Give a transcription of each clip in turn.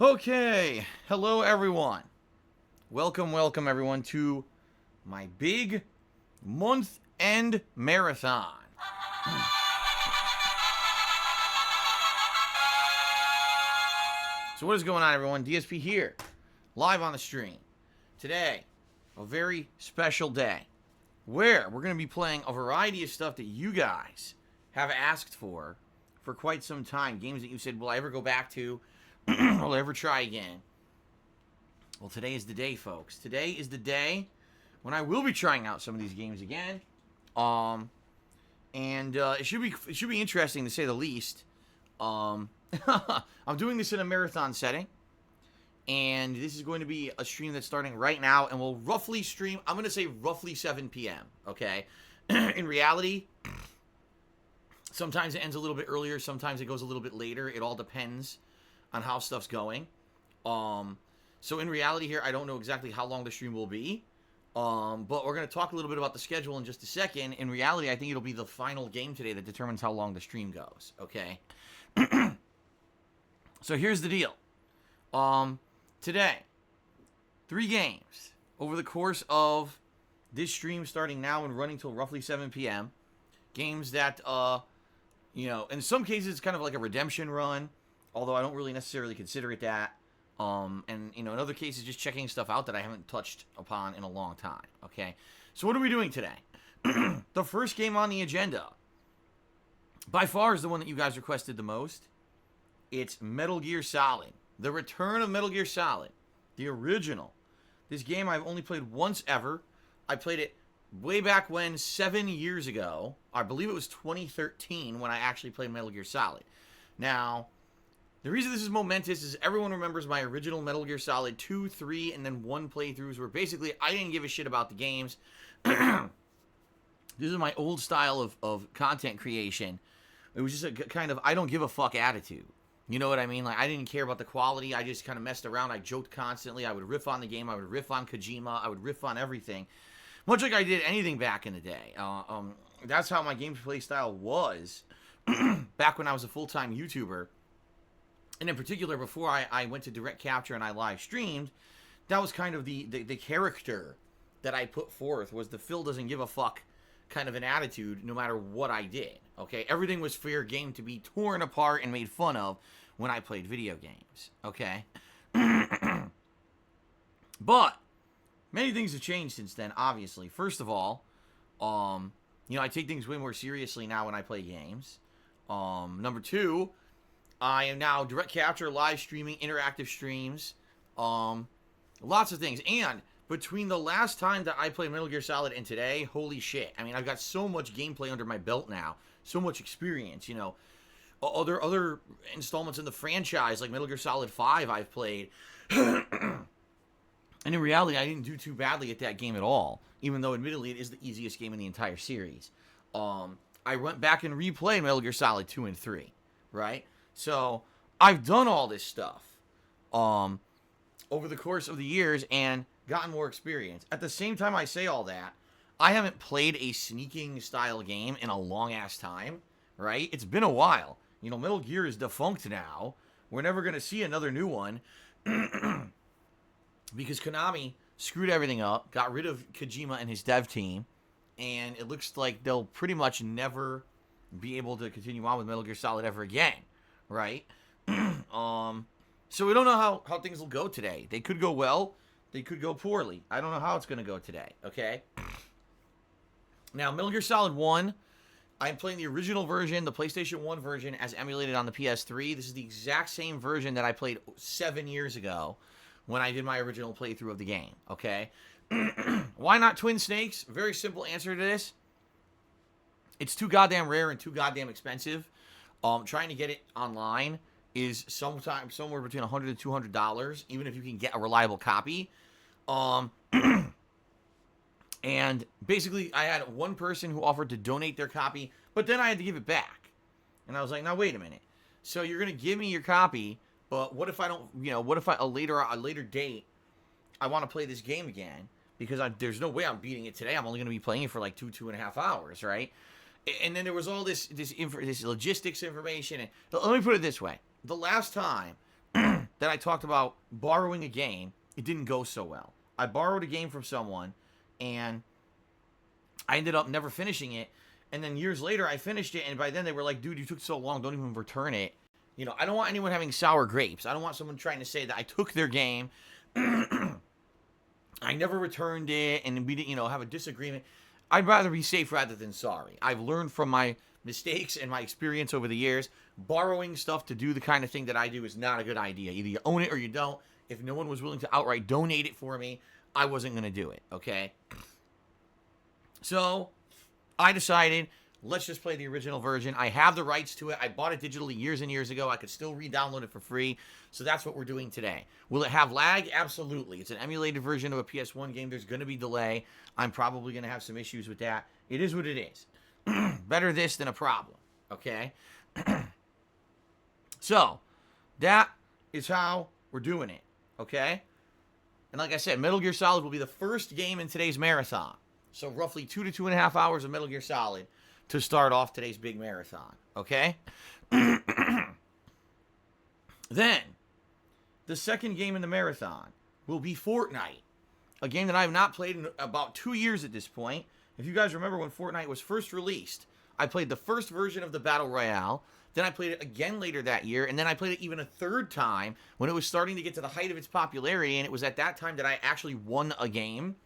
Okay, hello everyone. Welcome everyone to my big month-end marathon. So what is going on, everyone? DSP here, live on the stream. Today, a very special day where we're going to be playing a variety of stuff that you guys have asked for quite some time. Games that you said, will I ever go back to? Will I ever try again? Well, today is the day, folks. Today is the day when I will be trying out some of these games again. It should be interesting to say the least. I'm doing this in a marathon setting, and this is going to be a stream that's starting right now, and we'll roughly stream. I'm going to say roughly 7 p.m. Okay. In reality, sometimes it ends a little bit earlier, sometimes it goes a little bit later. It all depends on how stuff's going. So in reality here, I don't know exactly how long the stream will be. But we're going to talk a little bit about the schedule in just a second. In reality, I think it'll be the final game today that determines how long the stream goes. Okay. So here's the deal. Today, 3 games over the course of this stream starting now and running till roughly 7 p.m. Games that, in some cases it's kind of like a redemption run, although I don't really necessarily consider it that. In other cases, just checking stuff out that I haven't touched upon in a long time. Okay. So what are we doing today? The first game on the agenda, by far, is the one that you guys requested the most. It's Metal Gear Solid. The Return of Metal Gear Solid. The original. This game I've only played once ever. I played it way back when, 7 years ago. I believe it was 2013 when I actually played Metal Gear Solid. Now, the reason this is momentous is everyone remembers my original Metal Gear Solid 2, 3, and then 1 playthroughs where basically I didn't give a shit about the games. This is my old style of content creation. It was just a kind of I don't give a fuck attitude. You know what I mean? Like, I didn't care about the quality. I just kind of messed around. I joked constantly. I would riff on the game. I would riff on Kojima. I would riff on everything. Much like I did anything back in the day. That's how my gameplay style was back when I was a full-time YouTuber. And in particular, before I went to direct capture and I live streamed, that was kind of the character that I put forth, was the Phil doesn't give a fuck kind of an attitude no matter what I did. Okay, everything was fair game to be torn apart and made fun of when I played video games. Okay. But many things have changed since then, obviously. First of all, I take things way more seriously now when I play games. Number 2, I am now direct capture, live streaming, interactive streams, lots of things. And between the last time that I played Metal Gear Solid and today, holy shit. I mean, I've got so much gameplay under my belt now, so much experience, Other installments in the franchise, like Metal Gear Solid 5 I've played. And in reality, I didn't do too badly at that game at all, even though admittedly it is the easiest game in the entire series. I went back and replayed Metal Gear Solid 2 and 3, right? So, I've done all this stuff over the course of the years and gotten more experience. At the same time I say all that, I haven't played a sneaking style game in a long-ass time, right? It's been a while. Metal Gear is defunct now. We're never going to see another new one because Konami screwed everything up, got rid of Kojima and his dev team, and it looks like they'll pretty much never be able to continue on with Metal Gear Solid ever again. Right? So we don't know how things will go today. They could go well. They could go poorly. I don't know how it's going to go today. Okay? Now, Metal Gear Solid 1, I'm playing the original version, the PlayStation 1 version, as emulated on the PS3. This is the exact same version that I played 7 years ago when I did my original playthrough of the game. Okay? Why not Twin Snakes? Very simple answer to this. It's too goddamn rare and too goddamn expensive. Trying to get it online is sometimes somewhere between $100 and $200, even if you can get a reliable copy. And basically, I had one person who offered to donate their copy, but then I had to give it back. And I was like, now wait a minute. So you're gonna give me your copy, but what if I don't? What if a later date, I want to play this game again? Because there's no way I'm beating it today. I'm only gonna be playing it for like 2.5 hours, right? And then there was all this logistics information. And let me put it this way. The last time that I talked about borrowing a game, it didn't go so well. I borrowed a game from someone, and I ended up never finishing it. And then years later, I finished it, and by then they were like, dude, you took so long, don't even return it. You know, I don't want anyone having sour grapes. I don't want someone trying to say that I took their game, I never returned it, and we didn't, you know, have a disagreement. I'd rather be safe rather than sorry. I've learned from my mistakes and my experience over the years. Borrowing stuff to do the kind of thing that I do is not a good idea. Either you own it or you don't. If no one was willing to outright donate it for me, I wasn't going to do it, okay? So, I decided, let's just play the original version. I have the rights to it. I bought it digitally years and years ago. I could still re-download it for free. So that's what we're doing today. Will it have lag? Absolutely. It's an emulated version of a PS1 game. There's going to be delay. I'm probably going to have some issues with that. It is what it is. Better this than a problem, okay? So, that is how we're doing it, okay? And like I said, Metal Gear Solid will be the first game in today's marathon. So roughly 2 to 2.5 hours of Metal Gear Solid to start off today's big marathon, okay? Then, the second game in the marathon will be Fortnite, a game that I have not played in about 2 years at this point. If you guys remember when Fortnite was first released, I played the first version of the Battle Royale, then I played it again later that year, and then I played it even a third time when it was starting to get to the height of its popularity, and it was at that time that I actually won a game.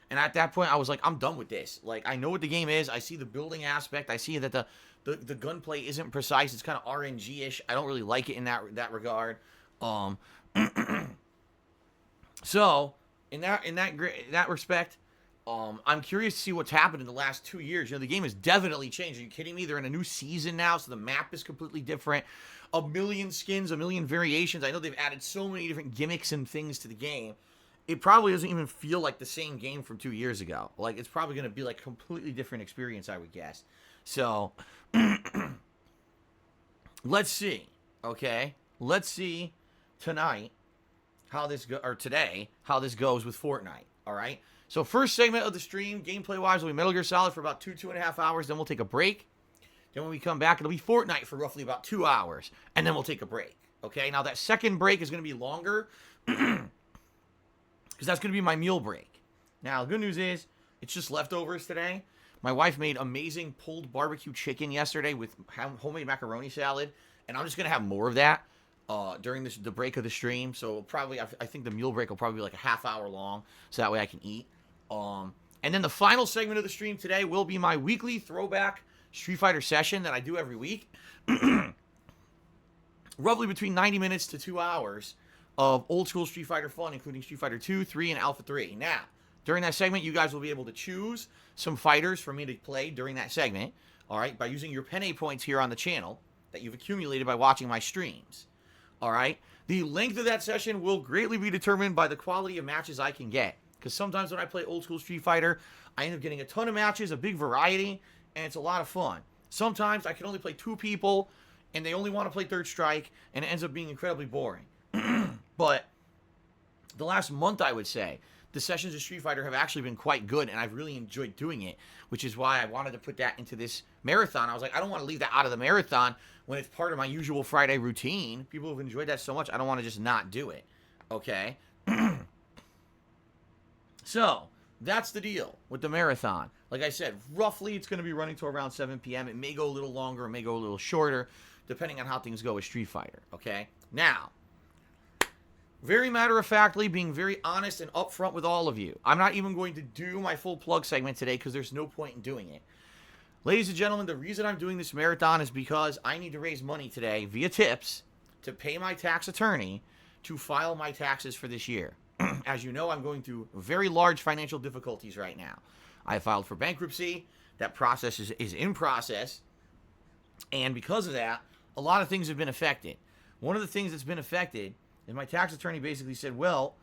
And at that point, I was like, I'm done with this. Like, I know what the game is. I see the building aspect. I see that the gunplay isn't precise. It's kind of RNG-ish. I don't really like it in that regard. So, in that respect, I'm curious to see what's happened in the last 2 years. You know, the game has definitely changed. Are you kidding me? They're in a new season now, so the map is completely different. A million skins, a million variations. I know they've added so many different gimmicks and things to the game. It probably doesn't even feel like the same game from 2 years ago. Like, it's probably going to be like a completely different experience, I would guess. So, let's see. Okay? Let's see tonight how this today how this goes with Fortnite. All right? So, first segment of the stream, gameplay-wise, will be Metal Gear Solid for about 2.5 hours. Then we'll take a break. Then when we come back, it'll be Fortnite for roughly about 2 hours. And then we'll take a break. Okay? Now, that second break is going to be longer. Because that's going to be my meal break. Now, the good news is, it's just leftovers today. My wife made amazing pulled barbecue chicken yesterday with homemade macaroni salad. And I'm just going to have more of that during the break of the stream. So, probably, I think the meal break will probably be like a half hour long. So that way I can eat. And then the final segment of the stream today will be my weekly throwback Streetfighter session that I do every week. Roughly between 90 minutes to 2 hours of old school Street Fighter fun, including Street Fighter 2, 3, and Alpha 3. Now, during that segment, you guys will be able to choose some fighters for me to play during that segment, all right, by using your Penne points here on the channel that you've accumulated by watching my streams, all right? The length of that session will greatly be determined by the quality of matches I can get, because sometimes when I play old school Street Fighter, I end up getting a ton of matches, a big variety, and it's a lot of fun. Sometimes I can only play 2 people, and they only want to play Third Strike, and it ends up being incredibly boring. But the last month, I would say, the sessions of Street Fighter have actually been quite good, and I've really enjoyed doing it, which is why I wanted to put that into this marathon. I was like, I don't want to leave that out of the marathon when it's part of my usual Friday routine. People have enjoyed that so much, I don't want to just not do it, okay? So, that's the deal with the marathon. Like I said, roughly it's going to be running to around 7 p.m. It may go a little longer, it may go a little shorter, depending on how things go with Street Fighter, okay? Now, very matter-of-factly, being very honest and upfront with all of you. I'm not even going to do my full plug segment today because there's no point in doing it. Ladies and gentlemen, the reason I'm doing this marathon is because I need to raise money today via tips to pay my tax attorney to file my taxes for this year. As you know, I'm going through very large financial difficulties right now. I filed for bankruptcy. That process is in process. And because of that, a lot of things have been affected. One of the things that's been affected, and my tax attorney basically said, well,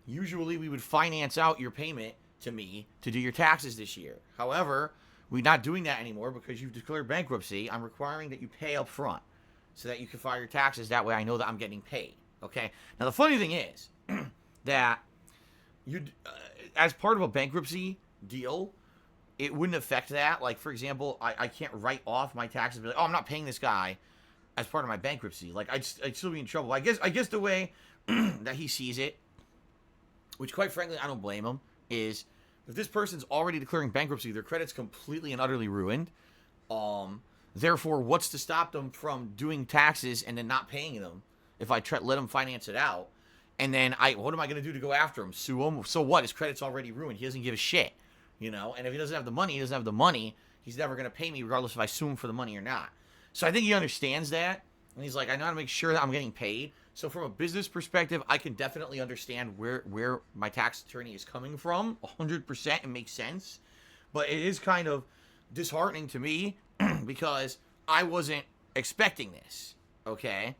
usually we would finance out your payment to me to do your taxes this year. However, we're not doing that anymore because you've declared bankruptcy. I'm requiring that you pay up front so that you can file your taxes. That way I know that I'm getting paid. Okay? Now, the funny thing is that you, as part of a bankruptcy deal, it wouldn't affect that. Like, for example, I can't write off my taxes and be like, oh, I'm not paying this guy as part of my bankruptcy. Like, I'd still be in trouble. I guess the way that he sees it, which quite frankly, I don't blame him, is if this person's already declaring bankruptcy, their credit's completely and utterly ruined. Therefore, what's to stop them from doing taxes and then not paying them if I let them finance it out? And then what am I going to do to go after him? Sue him? So what? His credit's already ruined. He doesn't give a shit, you know? And if he doesn't have the money, he doesn't have the money. He's never going to pay me regardless if I sue him for the money or not. So I think he understands that. And he's like, I know how to make sure that I'm getting paid. So from a business perspective, I can definitely understand where my tax attorney is coming from. 100%. It makes sense. But it is kind of disheartening to me because I wasn't expecting this. Okay?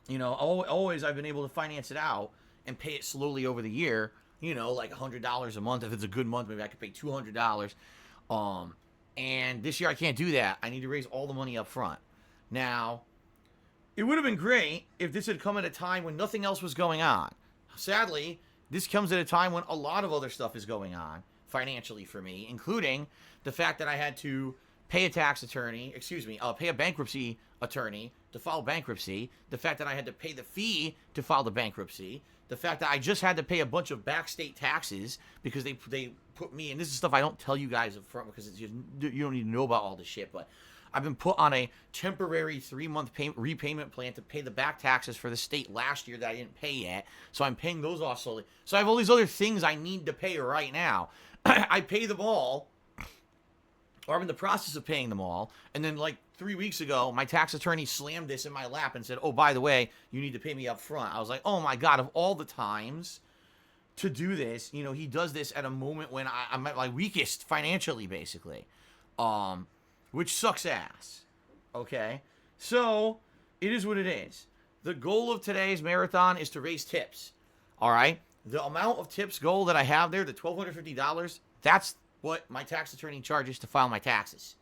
You know, always I've been able to finance it out and pay it slowly over the year. You know, like $100 a month. If it's a good month, maybe I could pay $200. And this year I can't do that. I need to raise all the money up front. Now, it would have been great if this had come at a time when nothing else was going on. Sadly, this comes at a time when a lot of other stuff is going on financially for me, including the fact that I had to pay a tax attorney, pay a bankruptcy attorney to file bankruptcy, the fact that I had to pay the fee to file the bankruptcy, the fact that I just had to pay a bunch of back state taxes because they put me, and this is stuff I don't tell you guys up front because you don't need to know about all this shit, but I've been put on a temporary 3-month repayment plan to pay the back taxes for the state last year that I didn't pay yet, so I'm paying those off slowly. So I have all these other things I need to pay right now. I pay them all, or I'm in the process of paying them all, and then like 3 weeks ago, my tax attorney slammed this in my lap and said, oh, by the way, you need to pay me up front. I was like, oh my God, of all the times to do this, you know, he does this at a moment when I'm at my weakest financially, basically, which sucks ass, okay? So, it is what it is. The goal of today's marathon is to raise tips, all right? The amount of tips goal that I have there, the $1,250, that's what my tax attorney charges to file my taxes.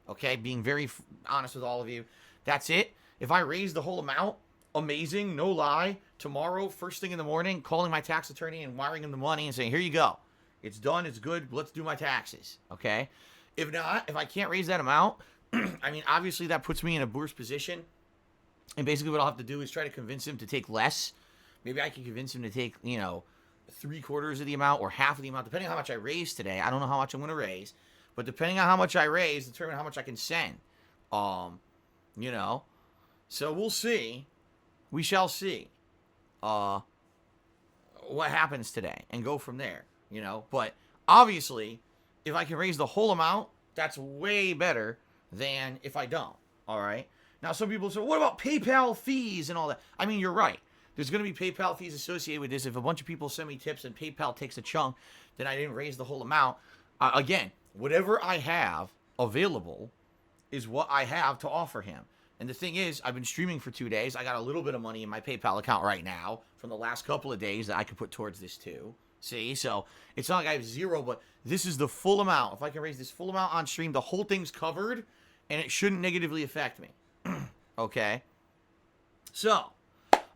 Okay, being very honest with all of you. That's it. If I raise the whole amount, amazing, no lie. Tomorrow, first thing in the morning, calling my tax attorney and wiring him the money and saying, here you go. It's done, it's good, let's do my taxes. Okay? If not, if I can't raise that amount, I mean, obviously that puts me in a worse position. And basically what I'll have to do is try to convince him to take less. Maybe I can convince him to take, you know, 3/4 of the amount or half of the amount, depending on how much I raise today. I don't know how much I'm going to raise. But depending on how much I raise, determine how much I can send. You know. So we'll see. We shall see. What happens today and go from there. You know. But obviously, if I can raise the whole amount, that's way better than if I don't. Alright? Now some people say, what about PayPal fees and all that? I mean, you're right. There's going to be PayPal fees associated with this. If a bunch of people send me tips and PayPal takes a chunk, then I didn't raise the whole amount. Again, whatever I have available is what I have to offer him. And the thing is, I've been streaming for 2 days. I got a little bit of money in my PayPal account right now from the last couple of days that I could put towards this too. See? So it's not like I have zero, but this is the full amount. If I can raise this full amount on stream, the whole thing's covered and it shouldn't negatively affect me. Okay? So,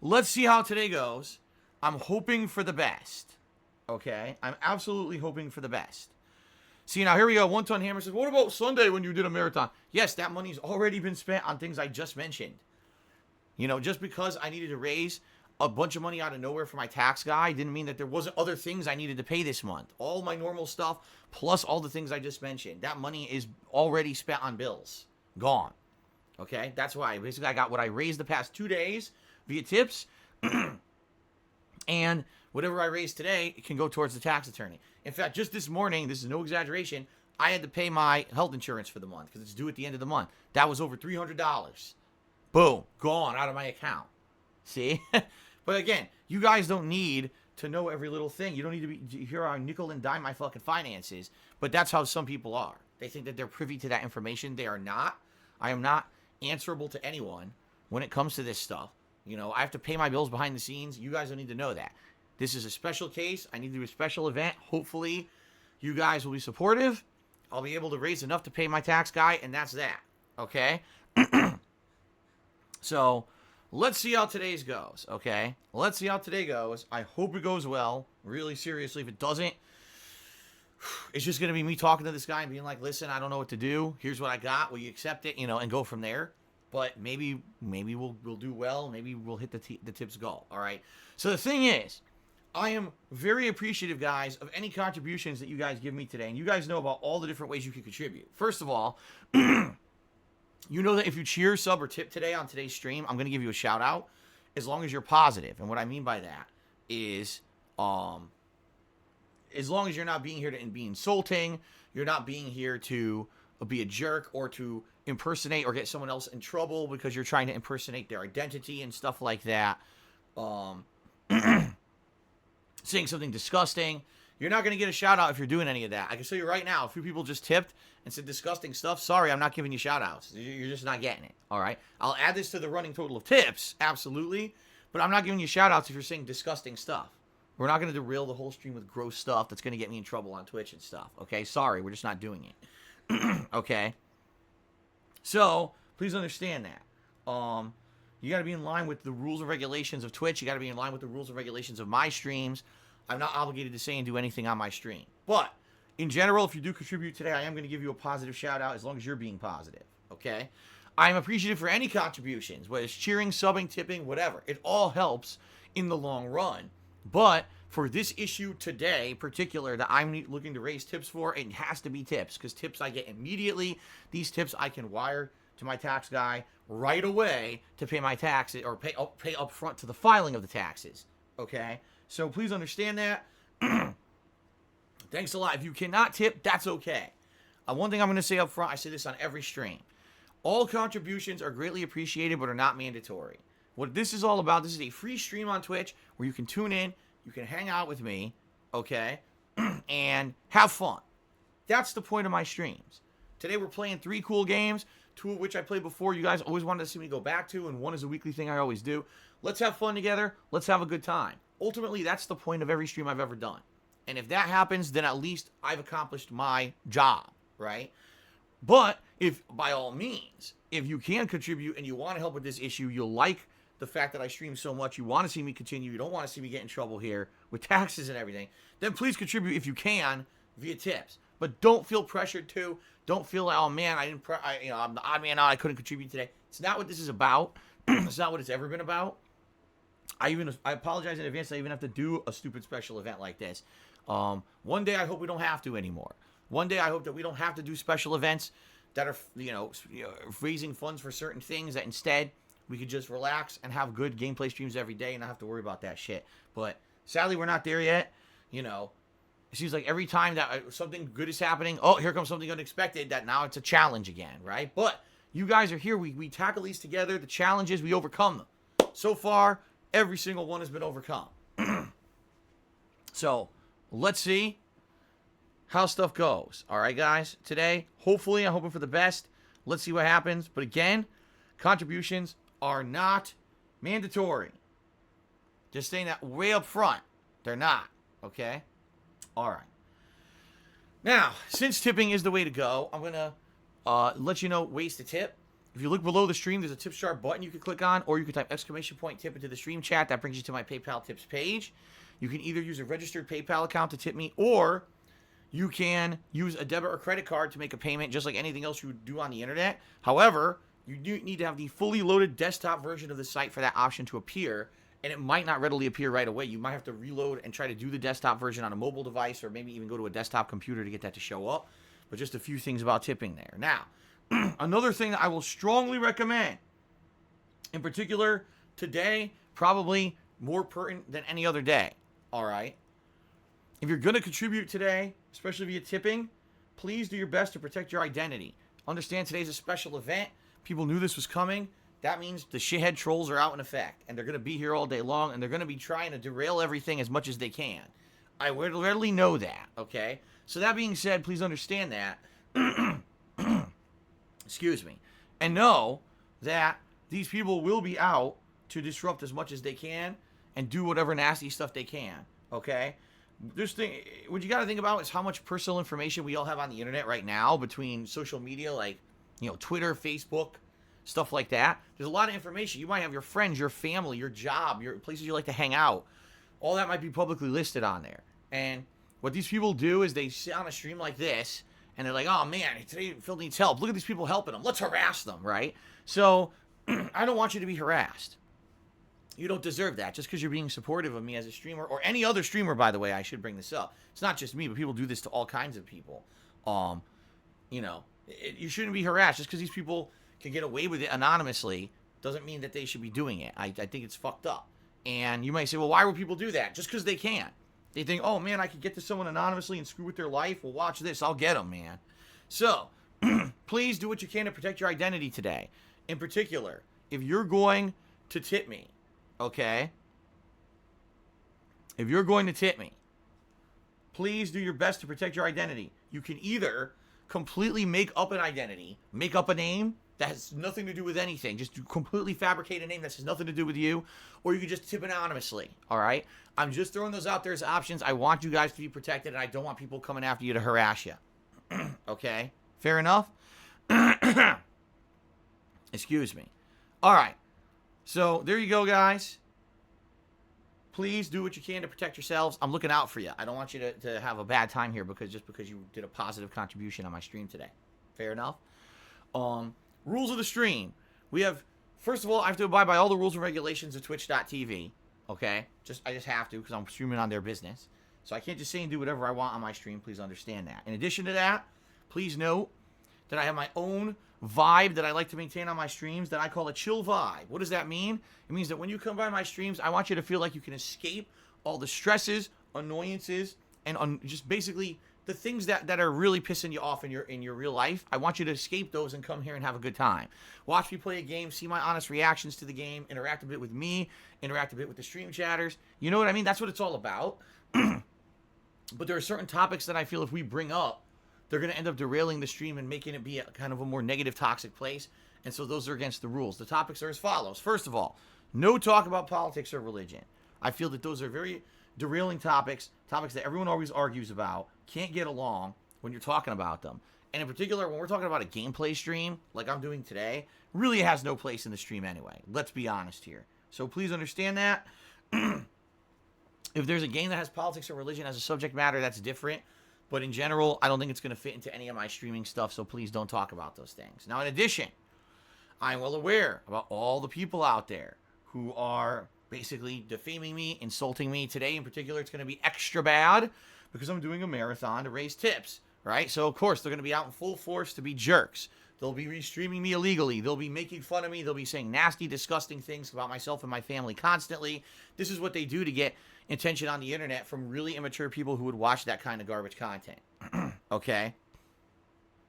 let's see how today goes. I'm hoping for the best. Okay? I'm absolutely hoping for the best. See, now here we go. One Ton Hammer says, what about Sunday when you did a marathon? Yes, that money's already been spent on things I just mentioned. You know, just because I needed to raise a bunch of money out of nowhere for my tax guy didn't mean that there wasn't other things I needed to pay this month. All my normal stuff, plus all the things I just mentioned. That money is already spent on bills. Gone. Okay? That's why. Basically, I got what I raised the past 2 days via tips. And whatever I raise today, it can go towards the tax attorney. In fact, just this morning, this is no exaggeration, I had to pay my health insurance for the month because it's due at the end of the month. That was over $300. Boom. Gone out of my account. See? But again, you guys don't need to know every little thing. You don't need to be here on nickel and dime my fucking finances. But that's how some people are. They think that they're privy to that information. They are not. I am not answerable to anyone when it comes to this stuff. You know, I have to pay my bills behind the scenes. You guys don't need to know that. This is a special case. I need to do a special event. Hopefully, you guys will be supportive. I'll be able to raise enough to pay my tax guy, and that's that. Okay? So, let's see how today's goes. Okay? Let's see how today goes. I hope it goes well. Really, seriously. If it doesn't, it's just going to be me talking to this guy and being like, listen, I don't know what to do. Here's what I got. Will you accept it? You know, and go from there. But maybe we'll do well. Maybe we'll hit the tips goal. All right. So the thing is, I am very appreciative, guys, of any contributions that you guys give me today. And you guys know about all the different ways you can contribute. First of all, you know that if you cheer, sub, or tip today on today's stream, I'm going to give you a shout out as long as you're positive. And what I mean by that is, as long as you're not being here to be insulting, you're not being here to be a jerk or to impersonate or get someone else in trouble because you're trying to impersonate their identity and stuff like that. Saying something disgusting. You're not going to get a shout out if you're doing any of that. I can tell you right now, a few people just tipped and said disgusting stuff. Sorry, I'm not giving you shout outs. You're just not getting it. All right. I'll add this to the running total of tips. Absolutely. But I'm not giving you shout outs if you're saying disgusting stuff. We're not going to derail the whole stream with gross stuff that's going to get me in trouble on Twitch and stuff. Okay. Sorry. We're just not doing it. Okay. So please understand that. You got to be in line with the rules and regulations of Twitch. You got to be in line with the rules and regulations of my streams. I'm not obligated to say and do anything on my stream. But in general, if you do contribute today, I am going to give you a positive shout out as long as you're being positive. Okay? I'm appreciative for any contributions, whether it's cheering, subbing, tipping, whatever. It all helps in the long run. But for this issue today, particular, that I'm looking to raise tips for, it has to be tips, because tips I get immediately. These tips I can wire to my tax guy right away to pay my taxes, or pay up front to the filing of the taxes. Okay? So please understand that. Thanks a lot. If you cannot tip, that's okay. One thing I'm going to say up front, I say this on every stream. All contributions are greatly appreciated, but are not mandatory. What this is all about, this is a free stream on Twitch where you can tune in, you can hang out with me, okay, and have fun. That's the point of my streams. Today we're playing 3 cool games, 2 of which I played before. You guys always wanted to see me go back to, and 1 is a weekly thing I always do. Let's have fun together. Let's have a good time. Ultimately, that's the point of every stream I've ever done. And if that happens, then at least I've accomplished my job, right? But if, by all means, if you can contribute and you want to help with this issue, you'll like the fact that I stream so much, you want to see me continue, you don't want to see me get in trouble here with taxes and everything, then please contribute if you can via tips. But don't feel pressured to. Don't feel like, oh man, I'm the odd man out, I couldn't contribute today. It's not what this is about. It's not what it's ever been about. I apologize in advance. I even have to do a stupid special event like this. One day I hope we don't have to anymore. One day I hope that we don't have to do special events that are, raising funds for certain things, that instead we could just relax and have good gameplay streams every day and not have to worry about that shit. But sadly, we're not there yet. It seems like every time that something good is happening, oh, here comes something unexpected, that now it's a challenge again, right? But you guys are here. We tackle these together. The challenges, we overcome them. So far, every single one has been overcome. So let's see how stuff goes. All right, guys. Today, hopefully, I'm hoping for the best. Let's see what happens. But again, contributions are not mandatory. Just saying that way up front. They're not. Okay? All right. Now, since tipping is the way to go, I'm going to let you know ways to tip. If you look below the stream, there's a tip jar button you can click on, or you can type !tip into the stream chat. That brings you to my PayPal tips page. You can either use a registered PayPal account to tip me, or you can use a debit or credit card to make a payment, just like anything else you would do on the internet. However, you do need to have the fully loaded desktop version of the site for that option to appear, and it might not readily appear right away. You might have to reload and try to do the desktop version on a mobile device, or maybe even go to a desktop computer to get that to show up. But just a few things about tipping there. Now, another thing that I will strongly recommend, in particular today, probably more pertinent than any other day, all right? If you're going to contribute today, especially via tipping, please do your best to protect your identity. Understand today's a special event. People knew this was coming. That means the shithead trolls are out in effect, and they're going to be here all day long, and they're going to be trying to derail everything as much as they can. I readily know that, okay? So that being said, please understand that. Excuse me. And know that these people will be out to disrupt as much as they can and do whatever nasty stuff they can, okay? What you got to think about is how much personal information we all have on the internet right now, between social media like, Twitter, Facebook, stuff like that. There's a lot of information. You might have your friends, your family, your job, your places you like to hang out. All that might be publicly listed on there. And what these people do is they sit on a stream like this, and they're like, oh man, today Phil needs help. Look at these people helping him. Let's harass them, right? So I don't want you to be harassed. You don't deserve that just because you're being supportive of me as a streamer, or any other streamer, by the way. I should bring this up. It's not just me, but people do this to all kinds of people. You shouldn't be harassed just because these people can get away with it anonymously. Doesn't mean that they should be doing it. I think it's fucked up. And you might say, well, why would people do that? Just because they can. They think, oh man, I could get to someone anonymously and screw with their life. Well, watch this. I'll get them, man. So, please do what you can to protect your identity today. In particular, if you're going to tip me, okay? If you're going to tip me, please do your best to protect your identity. You can either completely make up an identity, make up a name that has nothing to do with anything, just completely fabricate a name that has nothing to do with you, or you can just tip anonymously, all right? I'm just throwing those out there as options. I want you guys to be protected, and I don't want people coming after you to harass you. Okay? Fair enough? Excuse me. All right. So, there you go, guys. Please do what you can to protect yourselves. I'm looking out for you. I don't want you to have a bad time here because you did a positive contribution on my stream today. Fair enough? Rules of the stream. We have, first of all, I have to abide by all the rules and regulations of Twitch.tv. Okay? I just have to because I'm streaming on their business. So I can't just say and do whatever I want on my stream. Please understand that. In addition to that, please note that I have my own vibe that I like to maintain on my streams that I call a chill vibe. What does that mean? It means that when you come by my streams, I want you to feel like you can escape all the stresses, annoyances, and just basically the things that are really pissing you off in your real life. I want you to escape those and come here and have a good time. Watch me play a game, see my honest reactions to the game, interact a bit with me, interact a bit with the stream chatters. You know what I mean? That's what it's all about. But there are certain topics that I feel if we bring up, they're going to end up derailing the stream and making it be a kind of a more negative, toxic place. And so those are against the rules. The topics are as follows. First of all, no talk about politics or religion. I feel that those are very derailing topics that everyone always argues about, can't get along when you're talking about them. And in particular, when we're talking about a gameplay stream, like I'm doing today, really has no place in the stream anyway. Let's be honest here. So please understand that. If there's a game that has politics or religion as a subject matter, that's different. But in general, I don't think it's going to fit into any of my streaming stuff, so please don't talk about those things. Now, in addition, I'm well aware about all the people out there who are basically defaming me, insulting me. Today, in particular, it's going to be extra bad because I'm doing a marathon to raise tips, right? So, of course, they're going to be out in full force to be jerks. They'll be restreaming me illegally. They'll be making fun of me. They'll be saying nasty, disgusting things about myself and my family constantly. This is what they do to get attention on the internet from really immature people who would watch that kind of garbage content. Okay?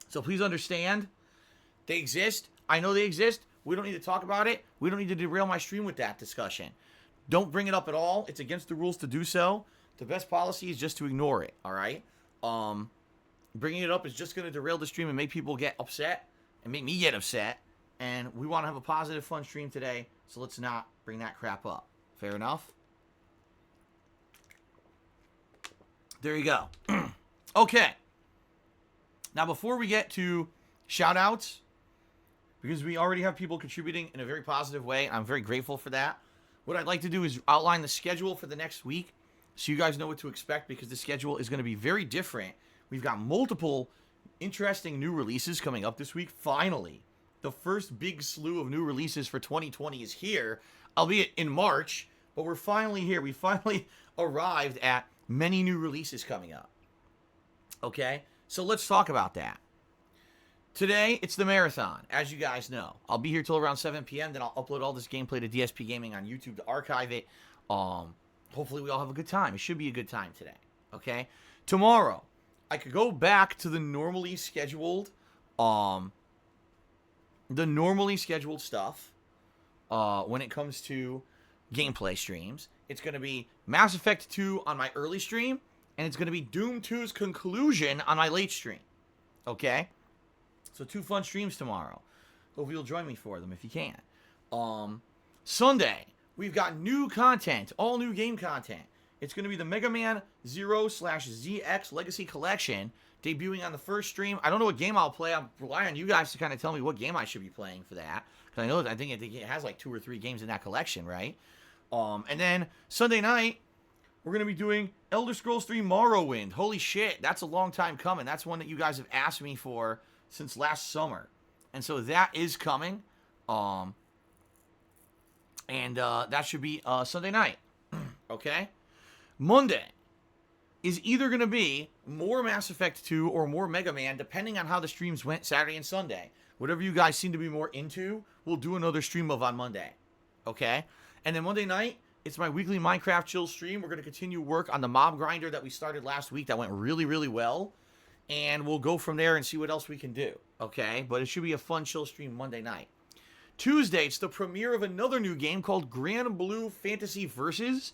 So please understand, they exist. I know they exist. We don't need to talk about it. We don't need to derail my stream with that discussion. Don't bring it up at all. It's against the rules to do so. The best policy is just to ignore it, all right? Bringing it up is just going to derail the stream and make people get upset and make me get upset. And we want to have a positive, fun stream today, so let's not bring that crap up. Fair enough? There you go. Okay. Now, before we get to shout-outs, because we already have people contributing in a very positive way, I'm very grateful for that. What I'd like to do is outline the schedule for the next week so you guys know what to expect, because the schedule is going to be very different. We've got multiple interesting new releases coming up this week. Finally, the first big slew of new releases for 2020 is here, albeit in March, but we're finally here. We finally arrived at many new releases coming up. Okay, so let's talk about that. Today, it's the marathon, as you guys know. I'll be here till around 7 p.m., then I'll upload all this gameplay to DSPGaming on YouTube to archive it. Hopefully we all have a good time. It should be a good time today, okay? Tomorrow, I could go back to the normally scheduled stuff when it comes to gameplay streams. It's going to be Mass Effect 2 on my early stream, and it's going to be Doom 2's conclusion on my late stream, okay? So 2 fun streams tomorrow. Hope you'll join me for them if you can. Sunday, we've got new content, all new game content. It's going to be the Mega Man 0/ZX Legacy Collection, debuting on the first stream. I don't know what game I'll play. I'll rely on you guys to kind of tell me what game I should be playing for that. Because I think it has like 2 or 3 games in that collection, right? And then Sunday night, we're going to be doing Elder Scrolls 3 Morrowind. Holy shit, that's a long time coming. That's one that you guys have asked me for since last summer. And so that is coming. And that should be Sunday night. Okay? Monday is either going to be more Mass Effect 2 or more Mega Man, depending on how the streams went Saturday and Sunday. Whatever you guys seem to be more into, we'll do another stream of on Monday. Okay? And then Monday night, it's my weekly Minecraft chill stream. We're going to continue work on the mob grinder that we started last week that went really, really well. And we'll go from there and see what else we can do. Okay? But it should be a fun chill stream Monday night. Tuesday, it's the premiere of another new game called Grand Blue Fantasy Versus.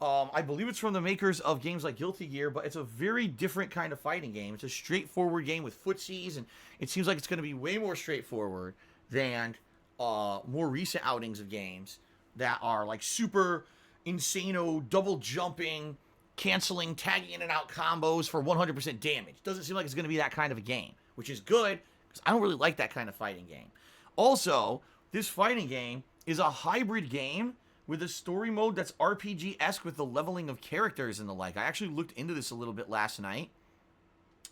I believe it's from the makers of games like Guilty Gear, but it's a very different kind of fighting game. It's a straightforward game with footsies, and it seems like it's going to be way more straightforward than more recent outings of games that are like super insano, double jumping, canceling, tagging in and out combos for 100% damage. Doesn't seem like it's going to be that kind of a game, which is good, because I don't really like that kind of fighting game. Also, this fighting game is a hybrid game with a story mode that's RPG-esque with the leveling of characters and the like. I actually looked into this a little bit last night,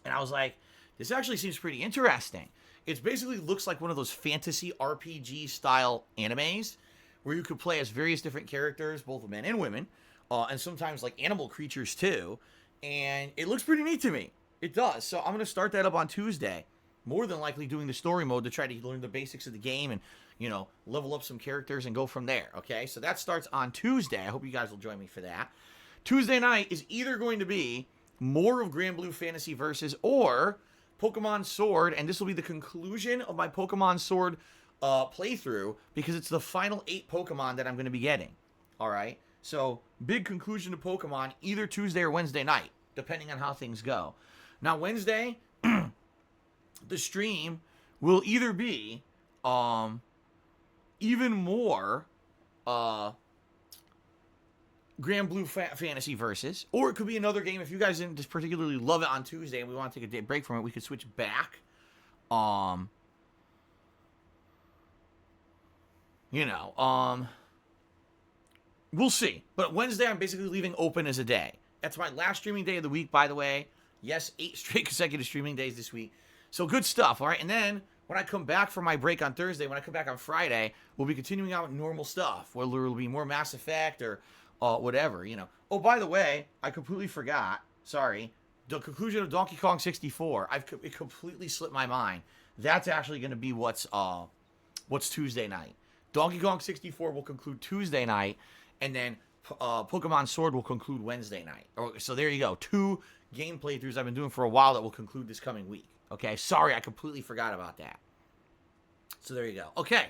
and I was like, this actually seems pretty interesting. It basically looks like one of those fantasy RPG-style animes where you could play as various different characters, both men and women, and sometimes like animal creatures too, and it looks pretty neat to me. It does. So I'm going to start that up on Tuesday, more than likely doing the story mode to try to learn the basics of the game and, you know, level up some characters and go from there, okay? So that starts on Tuesday. I hope you guys will join me for that. Tuesday night is either going to be more of Grand Blue Fantasy Versus or Pokemon Sword, and this will be the conclusion of my Pokemon Sword playthrough, because it's the final 8 Pokemon that I'm going to be getting, all right? So, big conclusion to Pokemon either Tuesday or Wednesday night, depending on how things go. Now, Wednesday, the stream will either be even more Grand Blue Fantasy Versus, or it could be another game. If you guys didn't just particularly love it on Tuesday and we want to take a day break from it, we could switch back. We'll see. But Wednesday, I'm basically leaving open as a day. That's my last streaming day of the week, by the way. Yes, 8 straight consecutive streaming days this week. So good stuff, all right? And then when I come back from my break on Thursday, when I come back on Friday, we'll be continuing out with normal stuff, whether it'll be more Mass Effect or whatever, you know. Oh, by the way, I completely forgot. Sorry. The conclusion of Donkey Kong 64. It completely slipped my mind. That's actually going to be what's Tuesday night. Donkey Kong 64 will conclude Tuesday night, and then Pokemon Sword will conclude Wednesday night. So there you go. 2 game playthroughs I've been doing for a while that will conclude this coming week. Okay, sorry, I completely forgot about that. So there you go. Okay,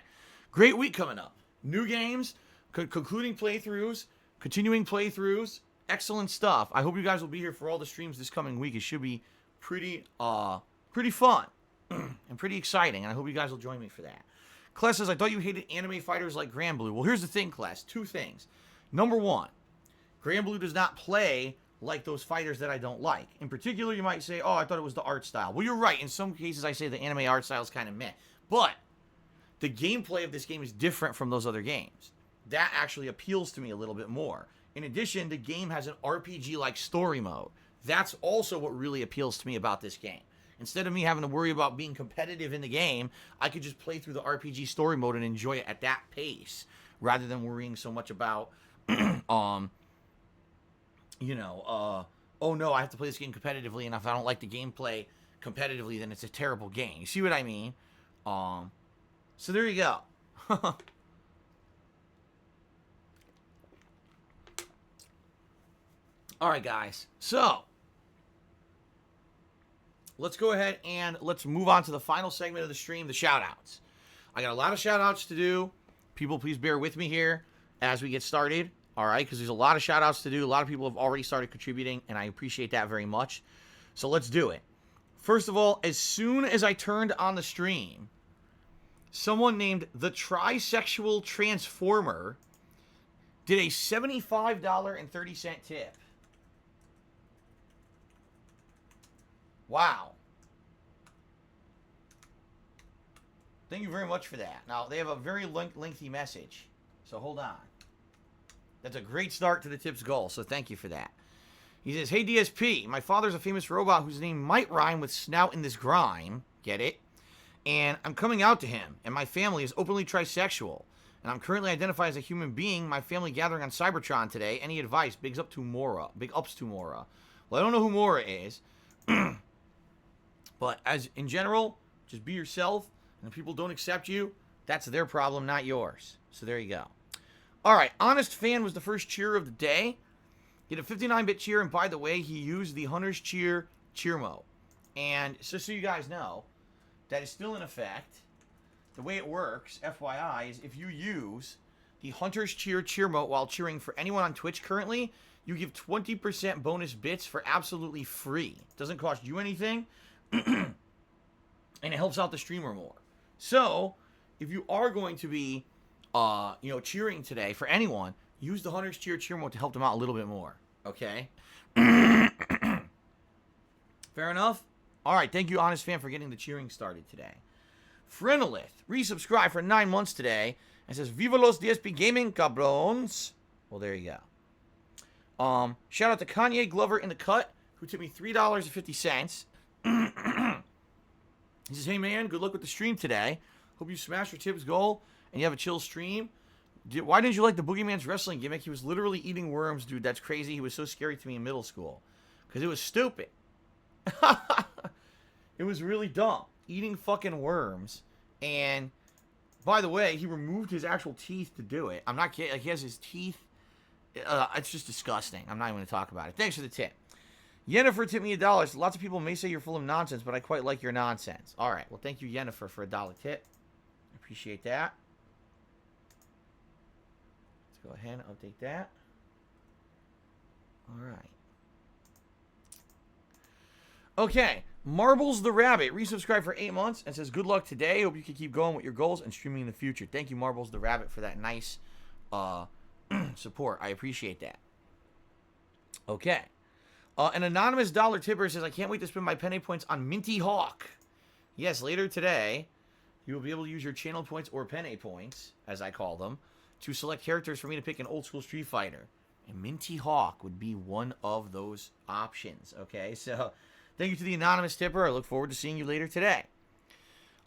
great week coming up. New games, concluding playthroughs, continuing playthroughs, excellent stuff. I hope you guys will be here for all the streams this coming week. It should be pretty fun and pretty exciting, and I hope you guys will join me for that. Kless says, I thought you hated anime fighters like Grand Blue. Well, here's the thing, Kless. 2 things. Number 1, Grand Blue does not play like those fighters that I don't like. In particular, you might say, oh, I thought it was the art style. Well, you're right. In some cases, I say the anime art style is kind of meh. But the gameplay of this game is different from those other games. That actually appeals to me a little bit more. In addition, the game has an RPG-like story mode. That's also what really appeals to me about this game. Instead of me having to worry about being competitive in the game, I could just play through the RPG story mode and enjoy it at that pace, rather than worrying so much about, oh no, I have to play this game competitively, and if I don't like the gameplay competitively, then it's a terrible game. You see what I mean? So there you go. Alright, guys. So, let's go ahead and let's move on to the final segment of the stream, the shoutouts. I got a lot of shoutouts to do. People, please bear with me here as we get started. All right, because there's a lot of shout-outs to do. A lot of people have already started contributing, and I appreciate that very much. So let's do it. First of all, as soon as I turned on the stream, someone named the Trisexual Transformer did a $75.30 tip. Wow. Thank you very much for that. Now, they have a very lengthy message, so hold on. That's a great start to the tips goal, so thank you for that. He says, hey, DSP, my father's a famous robot whose name might rhyme with snout in this grime. Get it? And I'm coming out to him, and my family is openly trisexual. And I'm currently identified as a human being. My family gathering on Cybertron today. Any advice? Big ups to Mora. Big ups to Mora. Well, I don't know who Mora is. But as in general, just be yourself. And if people don't accept you, that's their problem, not yours. So there you go. All right. Honest Fan was the first cheer of the day. He had a 59-bit cheer. And by the way, he used the Hunter's Cheer mode. And just so you guys know, that is still in effect. The way it works, FYI, is if you use the Hunter's Cheer mode while cheering for anyone on Twitch currently, you give 20% bonus bits for absolutely free. It doesn't cost you anything, and it helps out the streamer more. So, if you are going to be, cheering today for anyone, use the Hunter's Cheer mode to help them out a little bit more. Okay? Fair enough? All right, thank you, Honest Fan, for getting the cheering started today. Frenolith resubscribed for 9 months today and says, Viva los DSPGaming, cabrons. Well, there you go. Shout out to Kanye Glover in the cut, who tipped me $3.50. He says, hey, man, good luck with the stream today. Hope you smash your tips goal and you have a chill stream. Why didn't you like the Boogeyman's wrestling gimmick? He was literally eating worms, dude. That's crazy. He was so scary to me in middle school because it was stupid. It was really dumb. Eating fucking worms. And by the way, he removed his actual teeth to do it. I'm not kidding. Like, he has his teeth. It's just disgusting. I'm not even going to talk about it. Thanks for the tip. Yennefer tipped me $1. So lots of people may say you're full of nonsense, but I quite like your nonsense. All right. Well, thank you, Yennefer, for $1 tip. I appreciate that. Let's go ahead and update that. All right. Okay. Marbles the Rabbit resubscribed for 8 months and says, good luck today. Hope you can keep going with your goals and streaming in the future. Thank you, Marbles the Rabbit, for that nice support. I appreciate that. Okay. An anonymous dollar tipper says, I can't wait to spend my penny points on Minty Hawk. Yes, later today, you will be able to use your channel points or penny points, as I call them, to select characters for me to pick an old school Street Fighter. And Minty Hawk would be one of those options. Okay, so thank you to the anonymous tipper. I look forward to seeing you later today.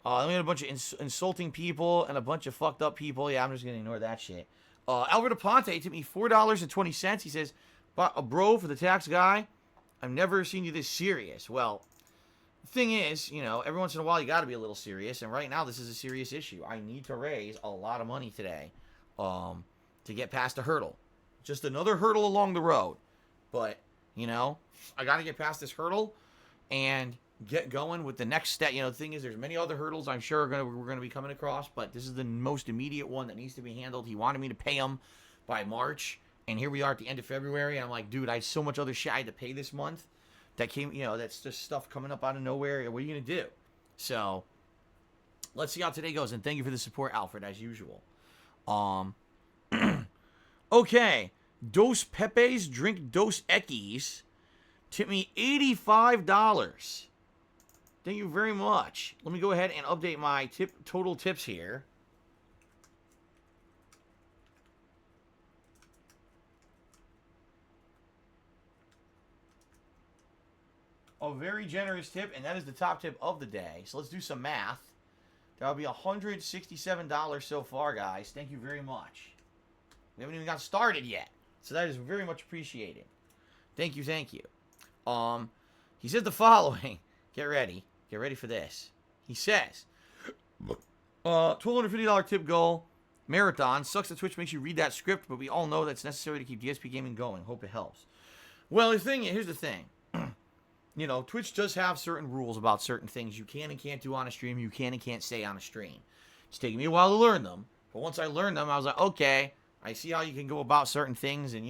Then we had a bunch of insulting people and a bunch of fucked up people. Yeah, I'm just going to ignore that shit. Alvaro Ponte tipped me $4.20. He says, bro, for the tax guy, I've never seen you this serious. Well, the thing is, every once in a while you got to be a little serious. And right now this is a serious issue. I need to raise a lot of money today to get past a hurdle. Just another hurdle along the road. But, I got to get past this hurdle and get going with the next step. The thing is, there's many other hurdles I'm sure we're going to be coming across, but this is the most immediate one that needs to be handled. He wanted me to pay him by March, and here we are at the end of February, and I'm like, dude, I had so much other shit I had to pay this month that came, that's just stuff coming up out of nowhere. What are you going to do? So, let's see how today goes, and thank you for the support, Alfred, as usual. Okay. Dos Pepes drink Dos Equis. Tip me $85. Thank you very much. Let me go ahead and update my total tips here. A very generous tip, and that is the top tip of the day. So let's do some math. That'll be $167 so far, guys. Thank you very much. We haven't even got started yet. So that is very much appreciated. Thank you, thank you. He says the following. Get ready. Get ready for this. He says, $1,250 tip goal. Marathon. Sucks that Twitch makes you read that script, but we all know that's necessary to keep DSP Gaming going. Hope it helps. Well, here's the thing. Twitch does have certain rules about certain things you can and can't do on a stream. You can and can't say on a stream. It's taken me a while to learn them. But once I learned them, I was like, okay, I see how you can go about certain things. And,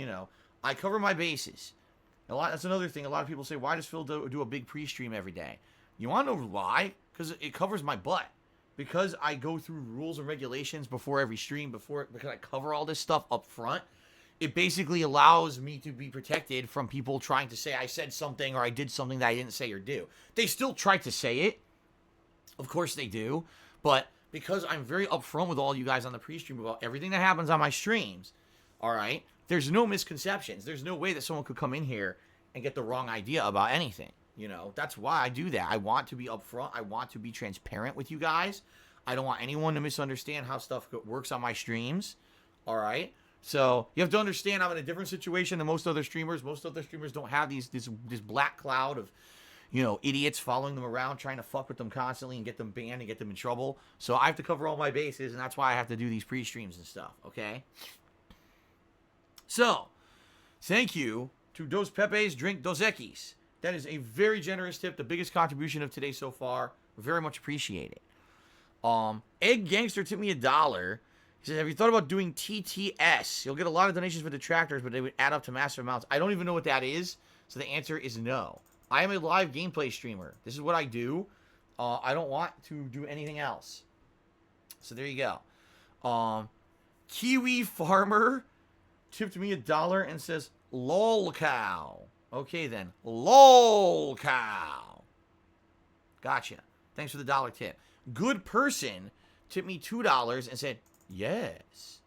I cover my bases. That's another thing. A lot of people say, why does Phil do a big pre-stream every day? You want to know why? Because it covers my butt. Because I go through rules and regulations before every stream, because I cover all this stuff up front, it basically allows me to be protected from people trying to say I said something or I did something that I didn't say or do. They still try to say it. Of course they do. But because I'm very upfront with all you guys on the pre-stream about everything that happens on my streams, all right, there's no misconceptions. There's no way that someone could come in here and get the wrong idea about anything. That's why I do that. I want to be upfront. I want to be transparent with you guys. I don't want anyone to misunderstand how stuff works on my streams. All right. So you have to understand I'm in a different situation than most other streamers. Most other streamers don't have this black cloud of, you know, idiots following them around, trying to fuck with them constantly and get them banned and get them in trouble. So I have to cover all my bases, and that's why I have to do these pre-streams and stuff, okay? So, thank you to Dos Pepes Drink Dos Equis. That is a very generous tip, the biggest contribution of today so far. Very much appreciate it. Egg Gangster tipped me $1. He says, have you thought about doing TTS? You'll get a lot of donations for detractors, but they would add up to massive amounts. I don't even know what that is, so the answer is no. I am a live gameplay streamer. This is what I do. I don't want to do anything else. So there you go. Kiwi Farmer tipped me $1 and says, lol cow. Okay then. Lol cow. Gotcha. Thanks for the $1 tip. Good Person tipped me $2 and said, yes.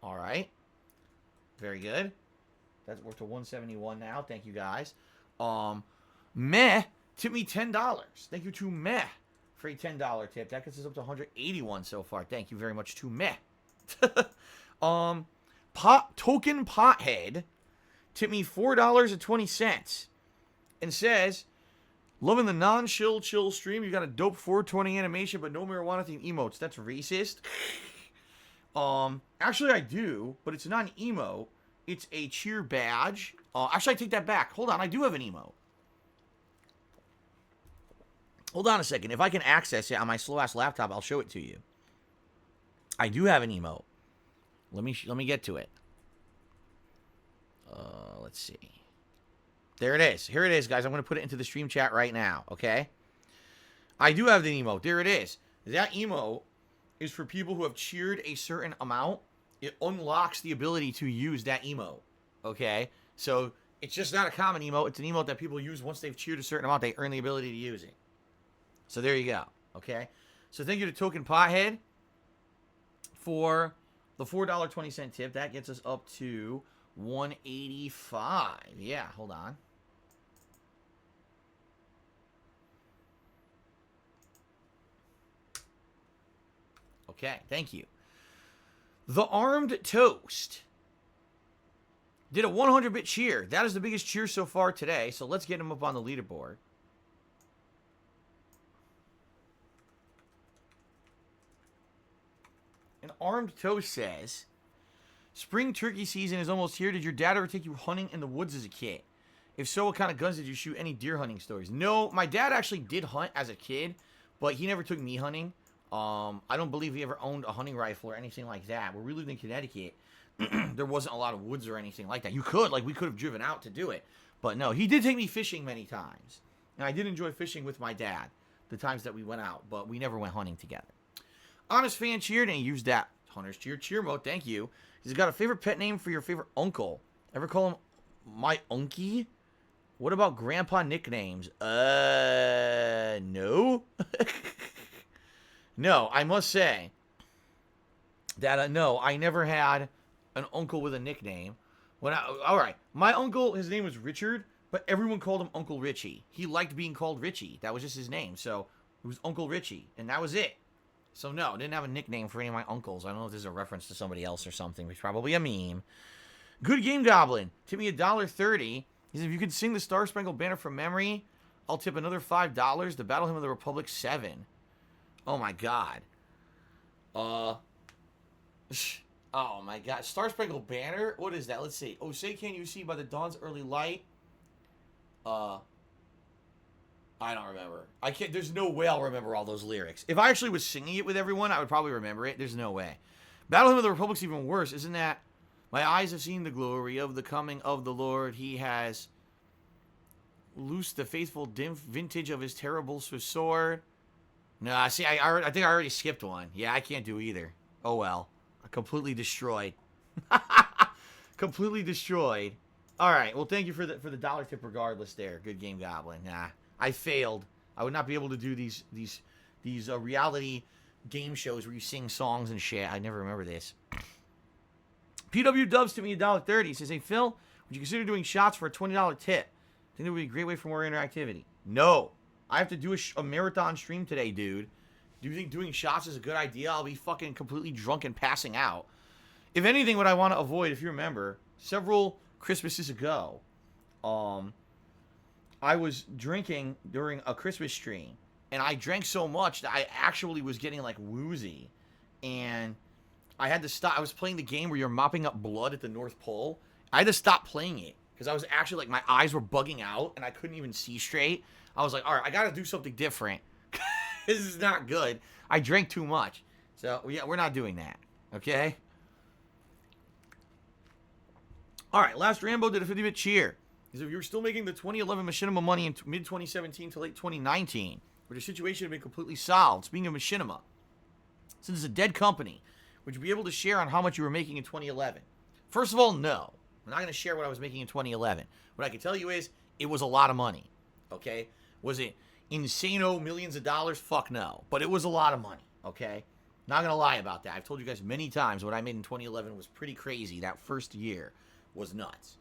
All right. Very good. That's worth to 171 now. Thank you guys. Meh tipped me $10. Thank you to Meh for a $10 tip. That gets us up to 181 so far. Thank you very much to Meh. Token Pothead tipped me $4.20 and says, loving the non-chill chill stream. You got a dope 420 animation, but no marijuana themed emotes. That's racist. Actually I do, but it's not an emote. It's a cheer badge. Actually, I take that back. Hold on, I do have an emote. Hold on a second. If I can access it on my slow-ass laptop, I'll show it to you. I do have an emote. Let me get to it. Let's see. There it is. Here it is, guys. I'm going to put it into the stream chat right now, okay? I do have the emote. There it is. That emote is for people who have cheered a certain amount. It unlocks the ability to use that emote, okay? So it's just not a common emote. It's an emote that people use once they've cheered a certain amount. They earn the ability to use it. So there you go, okay? So thank you to Token Pothead for the $4.20 tip. That gets us up to 185. Yeah, hold on. Okay, thank you. The Armed Toast did a 100-bit cheer. That is the biggest cheer so far today. So let's get him up on the leaderboard. And Armed Toast says, spring turkey season is almost here. Did your dad ever take you hunting in the woods as a kid? If so, what kind of guns did you shoot? Any deer hunting stories? No, my dad actually did hunt as a kid, but he never took me hunting. I don't believe he ever owned a hunting rifle or anything like that. Where we lived in Connecticut, there wasn't a lot of woods or anything like that. You could, like, we could have driven out to do it. But no, he did take me fishing many times. And I did enjoy fishing with my dad the times that we went out, but we never went hunting together. Honest Fan cheered, and he used that Hunter's cheer mode. Thank you. He's got a favorite pet name for your favorite uncle. Ever call him my unkie? What about grandpa nicknames? No. No, I must say that, no, I never had an uncle with a nickname. All right, my uncle, his name was Richard, but everyone called him Uncle Richie. He liked being called Richie. That was just his name, so it was Uncle Richie, and that was it. So, no, I didn't have a nickname for any of my uncles. I don't know if this is a reference to somebody else or something. It's probably a meme. Good Game Goblin. Tip me $1.30. He said, if you could sing the Star-Spangled Banner from memory, I'll tip another $5. The Battle Hymn of the Republic 7. Oh, my God. Oh, my God. Star-Spangled Banner? What is that? Let's see. Oh, say can you see by the dawn's early light? I don't remember. I can't. There's no way I'll remember all those lyrics. If I actually was singing it with everyone, I would probably remember it. There's no way. Battle Hymn of the Republic's even worse. Isn't that? My eyes have seen the glory of the coming of the Lord. He has loosed the faithful vintage of his terrible sword. No, see, I think I already skipped one. Yeah, I can't do either. Oh, well. Completely destroyed. Completely destroyed. All right. Well, thank you for the dollar tip regardless there. Good Game Goblin. Nah, I failed. I would not be able to do these reality game shows where you sing songs and shit. I never remember this. PW Dubs to me $1.30. He says, hey, Phil, would you consider doing shots for a $20 tip? I think that would be a great way for more interactivity. No. I have to do a marathon stream today, dude. Do you think doing shots is a good idea? I'll be fucking completely drunk and passing out. If anything, what I want to avoid, if you remember, several Christmases ago, I was drinking during a Christmas stream, and I drank so much that I actually was getting like woozy, and I had to stop. I was playing the game where you're mopping up blood at the North Pole. I had to stop playing it because I was actually like, my eyes were bugging out and I couldn't even see straight. I was like, all right, I got to do something different. This is not good. I drank too much. So yeah, we're not doing that. Okay. All right, last Rambo did a 50-bit cheer. He said, if you were still making the 2011 machinima money in mid-2017 to late 2019, where the situation had been completely solved, speaking of machinima, since it's a dead company, would you be able to share on how much you were making in 2011? First of all, no. I'm not going to share what I was making in 2011. What I can tell you is, it was a lot of money. Okay? Was it insano millions of dollars? Fuck no. But it was a lot of money. Okay? Not going to lie about that. I've told you guys many times what I made in 2011 was pretty crazy. That first year was nuts.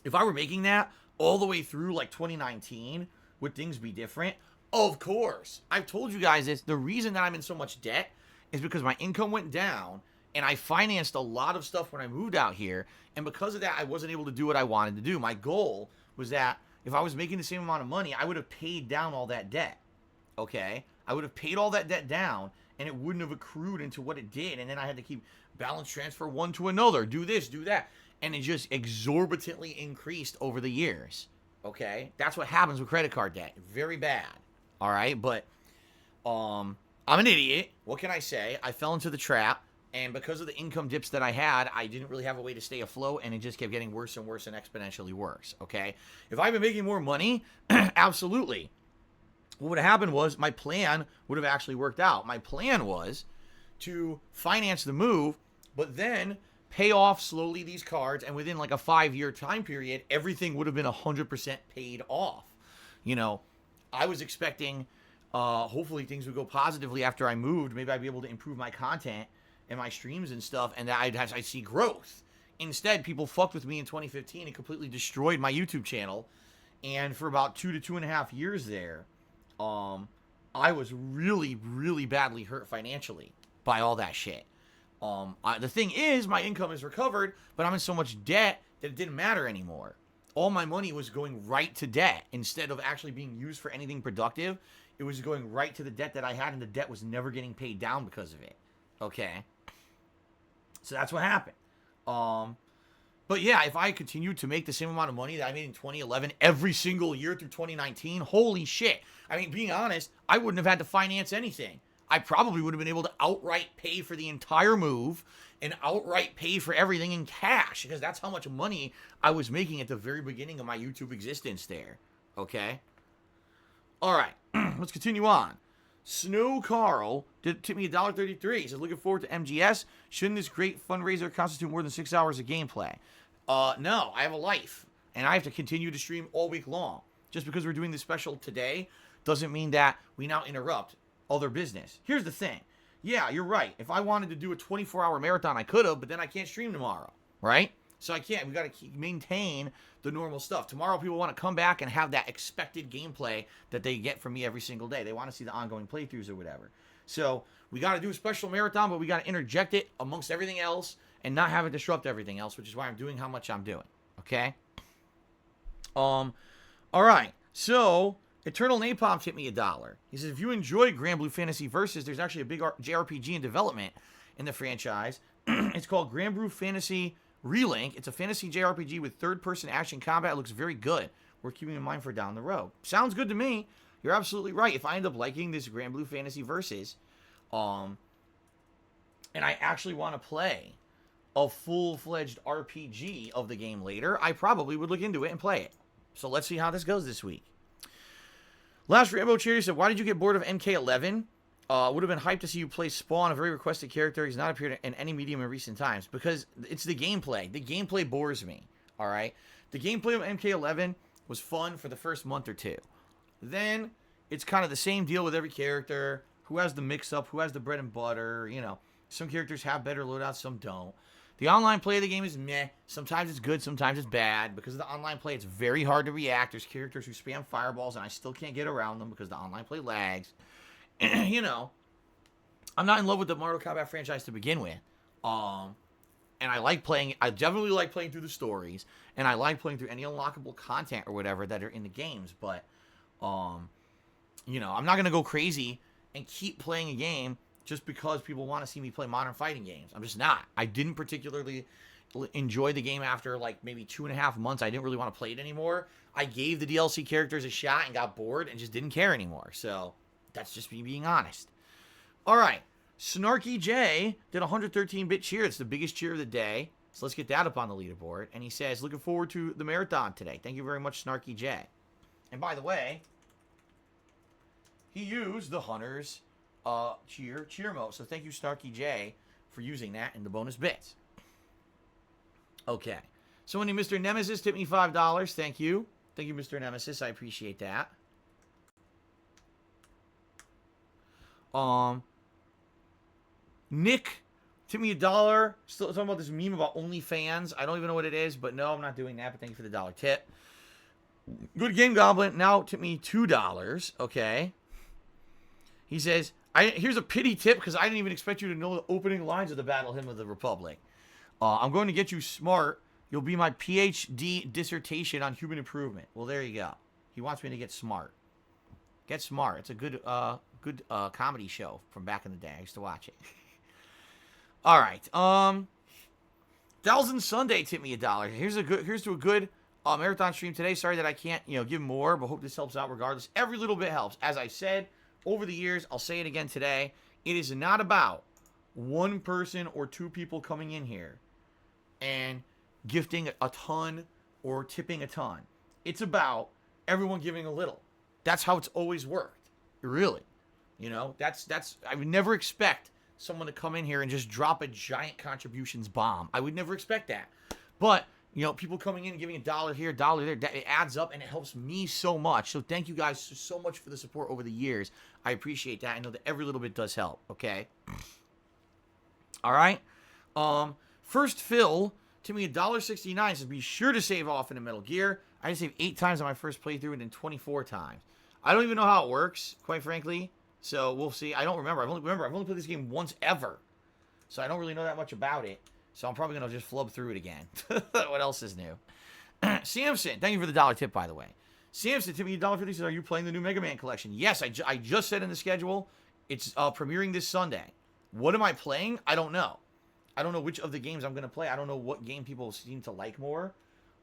If I were making that all the way through like 2019, would things be different? Of course. I've told you guys this. The reason that I'm in so much debt is because my income went down and I financed a lot of stuff when I moved out here. And because of that, I wasn't able to do what I wanted to do. My goal was that if I was making the same amount of money, I would have paid down all that debt. Okay? I would have paid all that debt down and it wouldn't have accrued into what it did. And then I had to keep balance transfer one to another. Do this, do that. And it just exorbitantly increased over the years. Okay? That's what happens with credit card debt. Very bad. All right? But I'm an idiot. What can I say? I fell into the trap. And because of the income dips that I had, I didn't really have a way to stay afloat, and it just kept getting worse and worse and exponentially worse, okay? If I'd been making more money, absolutely. What would have happened was my plan would have actually worked out. My plan was to finance the move, but then pay off slowly these cards, and within like a 5-year time period, everything would have been 100% paid off. You know, I was expecting, hopefully things would go positively after I moved. Maybe I'd be able to improve my content and my streams and stuff, and that I'd see growth. Instead, people fucked with me in 2015 and completely destroyed my YouTube channel. And for about 2 to 2.5 years there, I was really, really badly hurt financially by all that shit. The thing is, my income is recovered, but I'm in so much debt that it didn't matter anymore. All my money was going right to debt. Instead of actually being used for anything productive, it was going right to the debt that I had, and the debt was never getting paid down because of it. Okay? So that's what happened. But yeah, if I continued to make the same amount of money that I made in 2011 every single year through 2019, holy shit. I mean, being honest, I wouldn't have had to finance anything. I probably would have been able to outright pay for the entire move and outright pay for everything in cash, because that's how much money I was making at the very beginning of my YouTube existence there. Okay? All right, let's continue on. Snow Carl tip me $1.33. He says, looking forward to MGS. Shouldn't this great fundraiser constitute more than 6 hours of gameplay? No, I have a life, and I have to continue to stream all week long. Just because we're doing this special today doesn't mean that we now interrupt other business. Here's the thing. Yeah, you're right. If I wanted to do a 24-hour marathon, I could have, but then I can't stream tomorrow, right? So I can't. We got to maintain the normal stuff. Tomorrow, people want to come back and have that expected gameplay that they get from me every single day. They want to see the ongoing playthroughs or whatever. So we got to do a special marathon, but we got to interject it amongst everything else and not have it disrupt everything else, which is why I'm doing how much I'm doing. Okay? All right. So Eternal Napalm hit me $1. He says, if you enjoy Grand Blue Fantasy Versus, there's actually a big JRPG in development in the franchise. It's called Grand Blue Fantasy Relink. It's a fantasy JRPG with third-person action combat. It looks very good. Worth keeping in mind for down the road. Sounds good to me. You're absolutely right. If I end up liking this Grand Blue Fantasy Versus, and I actually want to play a full-fledged RPG of the game later, I probably would look into it and play it. So let's see how this goes this week. Last Rambo Cherry said, why did you get bored of MK11? Would have been hyped to see you play Spawn, a very requested character. He's not appeared in any medium in recent times. Because it's the gameplay. The gameplay bores me. Alright? The gameplay of MK11 was fun for the first month or two. Then, it's kind of the same deal with every character. Who has the mix-up? Who has the bread and butter? You know, some characters have better loadouts, some don't. The online play of the game is meh. Sometimes it's good, sometimes it's bad. Because of the online play, it's very hard to react. There's characters who spam fireballs, and I still can't get around them because the online play lags. you know, I'm not in love with the Mortal Kombat franchise to begin with. And I definitely like playing through the stories, and I like playing through any unlockable content or whatever that are in the games, but, you know, I'm not going to go crazy and keep playing a game just because people want to see me play modern fighting games. I'm just not. I didn't particularly enjoy the game after, like, maybe 2.5 months. I didn't really want to play it anymore. I gave the DLC characters a shot and got bored and just didn't care anymore. So, that's just me being honest. All right. Snarky J did 113-bit cheer. It's the biggest cheer of the day. So let's get that up on the leaderboard. And he says, looking forward to the marathon today. Thank you very much, Snarky J. And by the way, he used the Hunter's cheer mode. So thank you, Snarky J, for using that in the bonus bits. Okay. So when Mr. Nemesis tipped me $5. Thank you. Thank you, Mr. Nemesis. I appreciate that. Nick tipped me $1. Still talking about this meme about OnlyFans. I don't even know what it is, but no, I'm not doing that. But thank you for the $1 tip. Good Game Goblin now tipped me $2. Okay. He says, here's a pity tip because I didn't even expect you to know the opening lines of the Battle Hymn of the Republic. I'm going to get you smart. You'll be my PhD dissertation on human improvement. Well, there you go. He wants me to get smart. Get smart. It's a good comedy show from back in the day. I used to watch it. All right. Thousand Sunday tipped me $1. Here's to a good marathon stream today. Sorry that I can't, give more, but hope this helps out regardless. Every little bit helps. As I said over the years, I'll say it again today. It is not about one person or two people coming in here and gifting a ton or tipping a ton. It's about everyone giving a little. That's how it's always worked. Really. I would never expect someone to come in here and just drop a giant contributions bomb. I would never expect that. But, people coming in and giving $1 here, $1 there, it adds up and it helps me so much. So thank you guys so much for the support over the years. I appreciate that. I know that every little bit does help, okay? All right. First Phil, to me, $1.69 says be sure to save off in a Metal Gear. I just saved 8 times on my first playthrough and then 24 times. I don't even know how it works, quite frankly. So we'll see. I don't remember. I've only played this game once ever. So I don't really know that much about it. So I'm probably going to just flub through it again. What else is new? Samson, thank you for the $1 tip, by the way. Samson, tip me $1.50. Says, are you playing the new Mega Man collection? Yes, I just said in the schedule. It's premiering this Sunday. What am I playing? I don't know. I don't know which of the games I'm going to play. I don't know what game people seem to like more.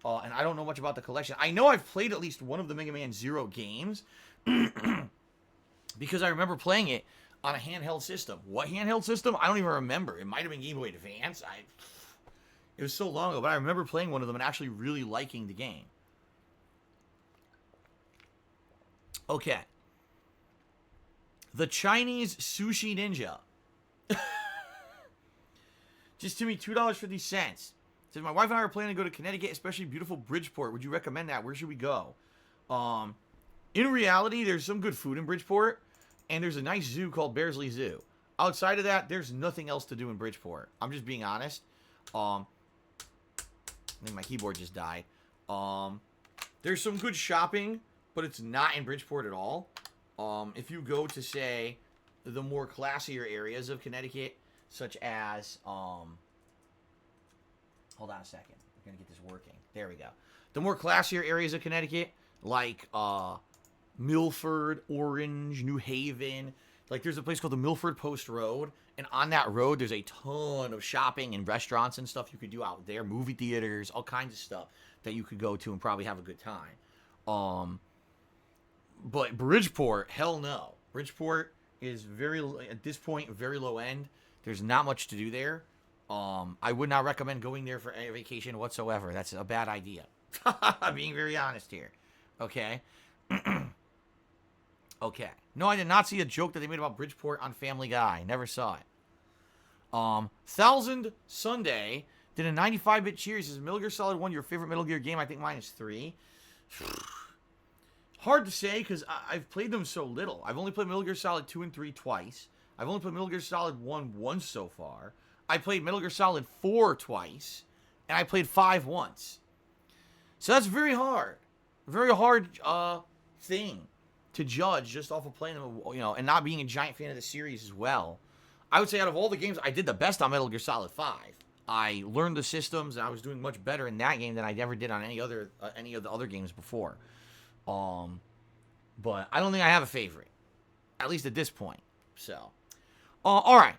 And I don't know much about the collection. I know I've played at least one of the Mega Man Zero games. Because I remember playing it on a handheld system. What handheld system? I don't even remember. It might have been Game Boy Advance. It was so long ago, but I remember playing one of them and actually really liking the game. Okay. The Chinese Sushi Ninja. Just to me, $2.50. Says, my wife and I are planning to go to Connecticut, especially beautiful Bridgeport. Would you recommend that? Where should we go? In reality, there's some good food in Bridgeport. And there's a nice zoo called Bearsley Zoo. Outside of that, there's nothing else to do in Bridgeport. I'm just being honest. I think my keyboard just died. There's some good shopping, but it's not in Bridgeport at all. If you go to, say, the more classier areas of Connecticut, such as, hold on a second. I'm going to get this working. There we go. The more classier areas of Connecticut, like, Milford, Orange, New Haven. Like, there's a place called the Milford Post Road, and on that road, there's a ton of shopping and restaurants and stuff you could do out there, movie theaters, all kinds of stuff that you could go to and probably have a good time. But Bridgeport, hell no. Bridgeport is at this point, very low end. There's not much to do there. I would not recommend going there for a vacation whatsoever. That's a bad idea. I'm being very honest here. Okay? Okay. No, I did not see a joke that they made about Bridgeport on Family Guy. Never saw it. Thousand Sunday did a 95-bit cheers. Is Metal Gear Solid 1 your favorite Metal Gear game? I think mine is 3. Hard to say because I've played them so little. I've only played Metal Gear Solid 2 and 3 twice. I've only played Metal Gear Solid 1 once so far. I played Metal Gear Solid 4 twice. And I played 5 once. So that's very hard. Very hard thing to judge just off of playing them, you know, and not being a giant fan of the series as well, I would say out of all the games, I did the best on Metal Gear Solid 5. I learned the systems, and I was doing much better in that game than I ever did on any of the other games before. But I don't think I have a favorite, at least at this point. So, all right.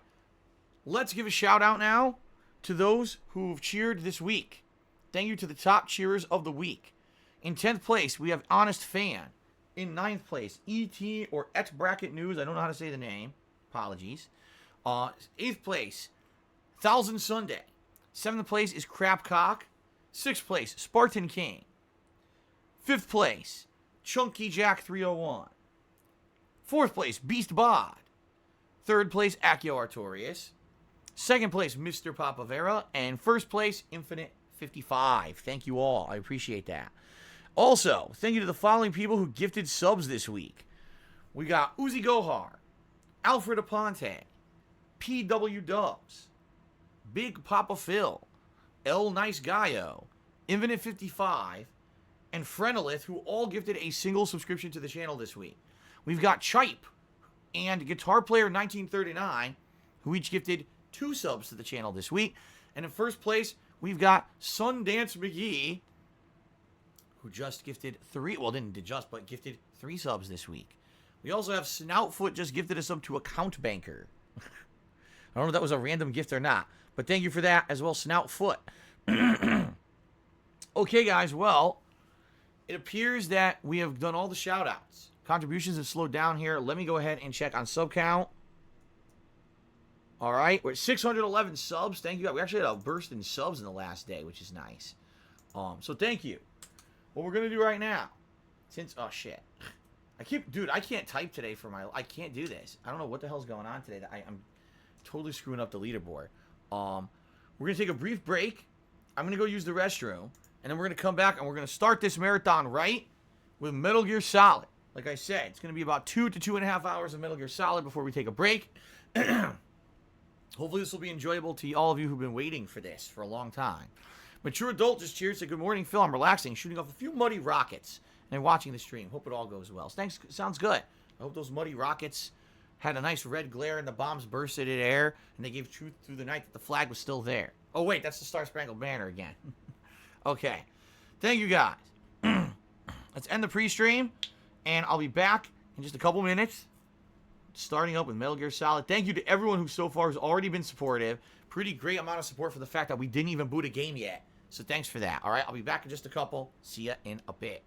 Let's give a shout out now to those who've cheered this week. Thank you to the top cheerers of the week. In 10th place, we have Honest Fan. In 9th place, ET or X Bracket News. I don't know how to say the name. Apologies. 8th place, Thousand Sunday. 7th place is Crapcock. 6th place, Spartan King. 5th place, Chunky Jack 301. 4th place, Beast Bod. 3rd place, Accio Artorias. 2nd place, Mr. Papavera. And 1st place, Infinite 55. Thank you all. I appreciate that. Also, thank you to the following people who gifted subs this week. We got Uzi Gohar, Alfred Aponte, PW Dubs, Big Papa Phil, El Nice Gaio, Infinite 55, and Frenolith, who all gifted a single subscription to the channel this week. We've got Chipe and Guitar Player 1939, who each gifted 2 subs to the channel this week. And in first place, we've got Sundance McGee, who just gifted 3, well, didn't just, but gifted 3 subs this week. We also have Snoutfoot just gifted a sub to Account Banker. I don't know if that was a random gift or not, but thank you for that as well, Snoutfoot. Okay, guys, well, it appears that we have done all the shout-outs. Contributions have slowed down here. Let me go ahead and check on sub count. All right, we're at 611 subs. Thank you. We actually had a burst in subs in the last day, which is nice. So thank you. What we're going to do right now, oh, shit. I can't type today I can't do this. I don't know what the hell's going on today. I'm totally screwing up the leaderboard. We're going to take a brief break. I'm going to go use the restroom. And then we're going to come back and we're going to start this marathon right with Metal Gear Solid. Like I said, it's going to be about 2 to 2.5 hours of Metal Gear Solid before we take a break. Hopefully this will be enjoyable to all of you who've been waiting for this for a long time. Mature Adult just cheered, said, "Good morning, Phil. I'm relaxing, shooting off a few muddy rockets and watching the stream. Hope it all goes well." Thanks. Sounds good. I hope those muddy rockets had a nice red glare and the bombs bursted in air and they gave truth through the night that the flag was still there. Oh, wait, that's the Star-Spangled Banner again. Okay. Thank you, guys. Let's end the pre-stream, and I'll be back in just a couple minutes, starting up with Metal Gear Solid. Thank you to everyone who so far has already been supportive. Pretty great amount of support for the fact that we didn't even boot a game yet. So thanks for that. All right, I'll be back in just a couple. See ya in a bit.